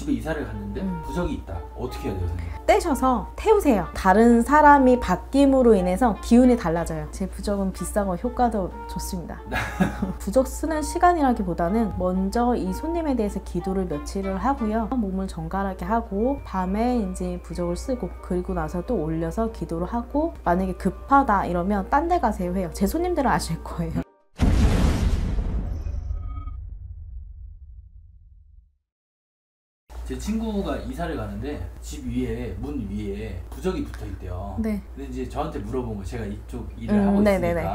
집에 이사를 갔는데 부적이 있다. 어떻게 해야 돼요, 선생님? 떼셔서 태우세요. 다른 사람이 바뀜으로 인해서 기운이 달라져요. 제 부적은 비싸고 효과도 좋습니다. 부적 쓰는 시간이라기보다는 먼저 이 손님에 대해서 기도를 며칠을 하고요. 몸을 정갈하게 하고 밤에 이제 부적을 쓰고 그리고 나서 또 올려서 기도를 하고 만약에 급하다 이러면 딴 데 가세요 해요. 제 손님들은 아실 거예요. 제 친구가 이사를 가는데 집 위에 문 위에 부적이 붙어 있대요. 네. 근데 이제 저한테 물어본 거 제가 이쪽 일을 하고 있으니까 네네네.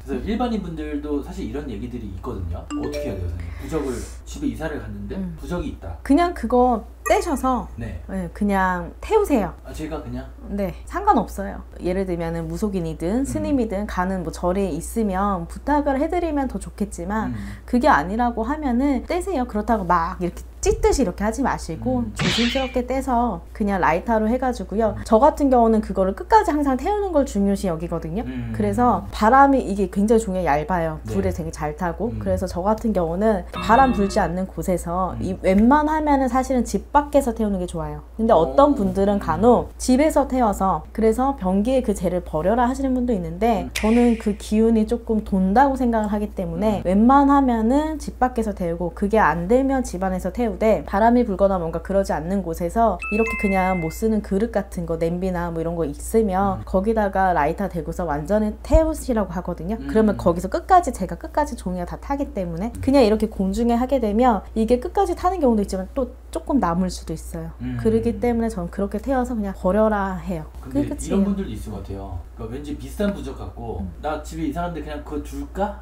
그래서 일반인 분들도 사실 이런 얘기들이 있거든요. 어떻게 해야 돼요, 선생님? 부적을 집에 이사를 갔는데 부적이 있다. 그냥 그거 떼셔서 네. 그냥 태우세요. 아, 제가 그냥? 네, 상관없어요. 예를 들면 무속인이든 스님이든 가는 뭐 절에 있으면 부탁을 해드리면 더 좋겠지만 그게 아니라고 하면은 떼세요. 그렇다고 막 이렇게 찢듯이 이렇게 하지 마시고 조심스럽게 떼서 그냥 라이터로 해가지고요. 저 같은 경우는 그거를 끝까지 항상 태우는 걸 중요시 여기거든요. 그래서 바람이 이게 굉장히 종이가 얇아요. 불에 네. 되게 잘 타고 그래서 저 같은 경우는 바람 불지 않는 곳에서 웬만하면은 사실은 집 밖에서 태우는 게 좋아요. 근데 어떤 분들은 간혹 집에서 태워서 그래서 변기에 그 재를 버려라 하시는 분도 있는데 저는 그 기운이 조금 돈다고 생각을 하기 때문에 웬만하면은 집 밖에서 태우고 그게 안 되면 집 안에서 태우되 바람이 불거나 뭔가 그러지 않는 곳에서 이렇게 그냥 못 쓰는 그릇 같은 거 냄비나 뭐 이런 거 있으면 거기다가 라이터 대고서 완전히 태우시라고 하거든요. 그러면 거기서 끝까지 제가 끝까지 종이가 다 타기 때문에 그냥 이렇게 공중에 하게 되면 이게 끝까지 타는 경우도 있지만 또 조금 남을 수도 있어요. 그러기 때문에 저는 그렇게 태워서 그냥 버려라 해요. 근데 그게 끝이에요. 이런 분들도 있을 것 같아요. 그러니까 왠지 비싼 부적 같고 나 집에 이사하는데 그냥 그거 둘까?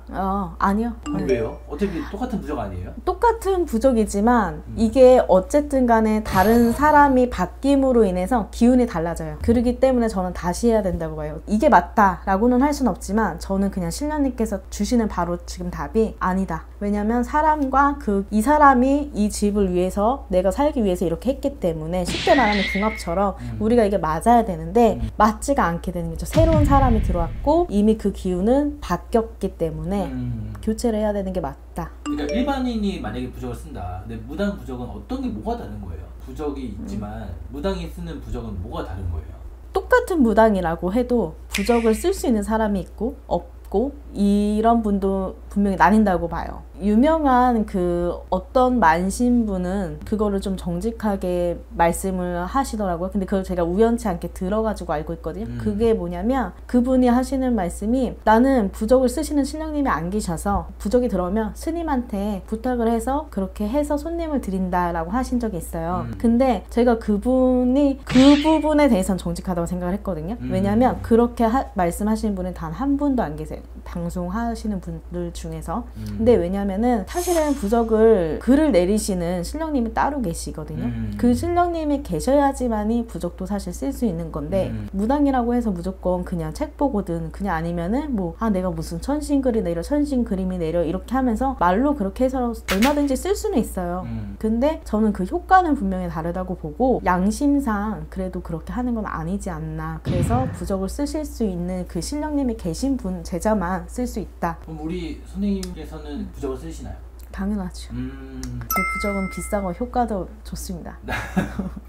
아니요. 왜요? 어차피 똑같은 부적 아니에요? 똑같은 부적이지만 이게 어쨌든 간에 다른 사람이 바뀜으로 인해서 기운이 달라져요. 그러기 때문에 저는 다시 해야 된다고 봐요. 이게 맞다라고는 할 수는 없지만 저는 그냥 신령님께서 주시는 바로 지금 답이 아니다. 왜냐면 사람과 이 사람이 이 집을 위해서 내가 살기 위해서 이렇게 했기 때문에 쉽게 말하면 궁합처럼 우리가 이게 맞아야 되는데 맞지가 않게 되는 거죠. 새로운 사람이 들어왔고 이미 그 기운은 바뀌었기 때문에 교체를 해야 되는 게 맞다. 그러니까 일반인이 만약에 부적을 쓴다. 근데 무당 부적은 어떤 게 뭐가 다른 거예요? 부적이 있지만 무당이 쓰는 부적은 뭐가 다른 거예요? 똑같은 무당이라고 해도 부적을 쓸 수 있는 사람이 있고 없고 이런 분도 분명히 나뉜다고 봐요. 유명한 그 어떤 만신분은 그거를 좀 정직하게 말씀을 하시더라고요. 근데 그걸 제가 우연치 않게 들어가지고 알고 있거든요. 그게 뭐냐면 그분이 하시는 말씀이 나는 부적을 쓰시는 신령님이 안 계셔서 부적이 들어오면 스님한테 부탁을 해서 그렇게 해서 손님을 드린다라고 하신 적이 있어요. 근데 제가 그분이 그 부분에 대해서는 정직하다고 생각을 했거든요. 왜냐면 그렇게 말씀하시는 분은 단 한 분도 안 계세요. 방송하시는 분들 중에서. 근데 왜냐면은 사실은 부적을 글을 내리시는 신령님이 따로 계시거든요. 그 신령님이 계셔야지만이 부적도 사실 쓸 수 있는 건데 무당이라고 해서 무조건 그냥 책 보고든 그냥 아니면은 뭐 내가 무슨 천신글이 내려 천신 그림이 내려 이렇게 하면서 말로 그렇게 해서 얼마든지 쓸 수는 있어요. 근데 저는 그 효과는 분명히 다르다고 보고 양심상 그래도 그렇게 하는 건 아니지 않나. 그래서 부적을 쓰실 수 있는 그 신령님이 계신 분 제자만 쓸 수 있다. 그럼 우리 선생님께서는 부적을 쓰시나요? 당연하죠. 제 부적은 비싸고 효과도 좋습니다.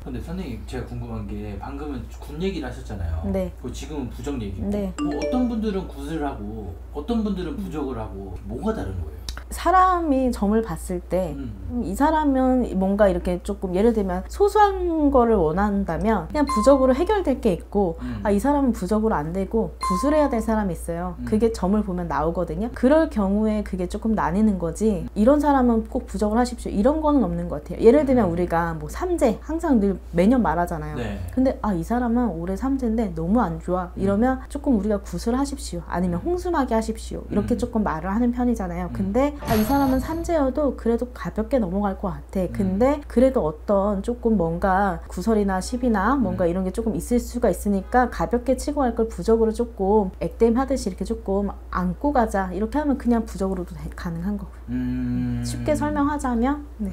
근데 선생님 제가 궁금한 게 방금은 군 얘기를 하셨잖아요. 네. 그리고 지금은 부적 얘기고 네. 뭐 어떤 분들은 굿을 하고 어떤 분들은 부적을 하고 뭐가 다른 거예요? 사람이 점을 봤을 때 이 사람은 뭔가 이렇게 조금 예를 들면 소소한 거를 원한다면 그냥 부적으로 해결될 게 있고 이 사람은 부적으로 안 되고 붓을 해야 될 사람이 있어요. 그게 점을 보면 나오거든요. 그럴 경우에 그게 조금 나뉘는 거지 이런 사람은 꼭 부적을 하십시오 이런 거는 없는 것 같아요. 예를 들면 우리가 뭐 삼재 항상 늘 매년 말하잖아요. 네. 근데 이 사람은 올해 삼재인데 너무 안 좋아 이러면 조금 우리가 굿을 하십시오 아니면 홍수마개 하십시오 이렇게 조금 말을 하는 편이잖아요. 근데 이 사람은 삼재여도 그래도 가볍게 넘어갈 것 같아. 근데 그래도 어떤 조금 뭔가 구설이나 시비나 뭔가 이런 게 조금 있을 수가 있으니까 가볍게 치고 갈 걸 부적으로 조금 액땜 하듯이 이렇게 조금 안고 가자 이렇게 하면 그냥 부적으로도 가능한 거고요. 쉽게 설명하자면 네.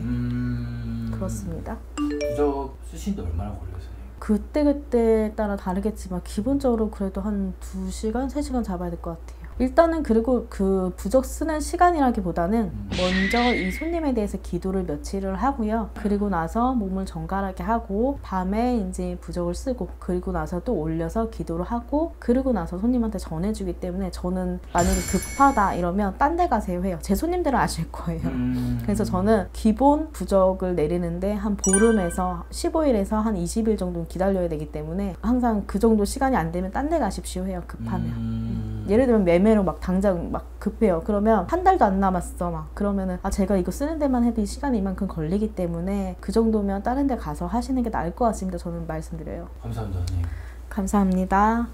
그렇습니다. 부적 쓰시는데 얼마나 걸려요? 그때그때 따라 다르겠지만 기본적으로 그래도 한 2시간, 3시간 잡아야 될 것 같아요. 일단은 그리고 그 부적 쓰는 시간이라기보다는 먼저 이 손님에 대해서 기도를 며칠을 하고요. 그리고 나서 몸을 정갈하게 하고 밤에 이제 부적을 쓰고 그리고 나서 또 올려서 기도를 하고 그리고 나서 손님한테 전해주기 때문에 저는 만약에 급하다 이러면 딴 데 가세요 해요. 제 손님들은 아실 거예요. 그래서 저는 기본 부적을 내리는데 한 보름에서 15일에서 한 20일 정도는 기다려야 되기 때문에 항상 그 정도 시간이 안 되면 딴 데 가십시오 해요. 급하면. 예를 들면 매매로 막 당장 막 급해요. 그러면 한 달도 안 남았어 막 그러면은 아 제가 이거 쓰는 데만 해도 이 시간이 이만큼 걸리기 때문에 그 정도면 다른 데 가서 하시는 게 나을 것 같습니다. 저는 말씀드려요. 감사합니다, 선생님. 감사합니다.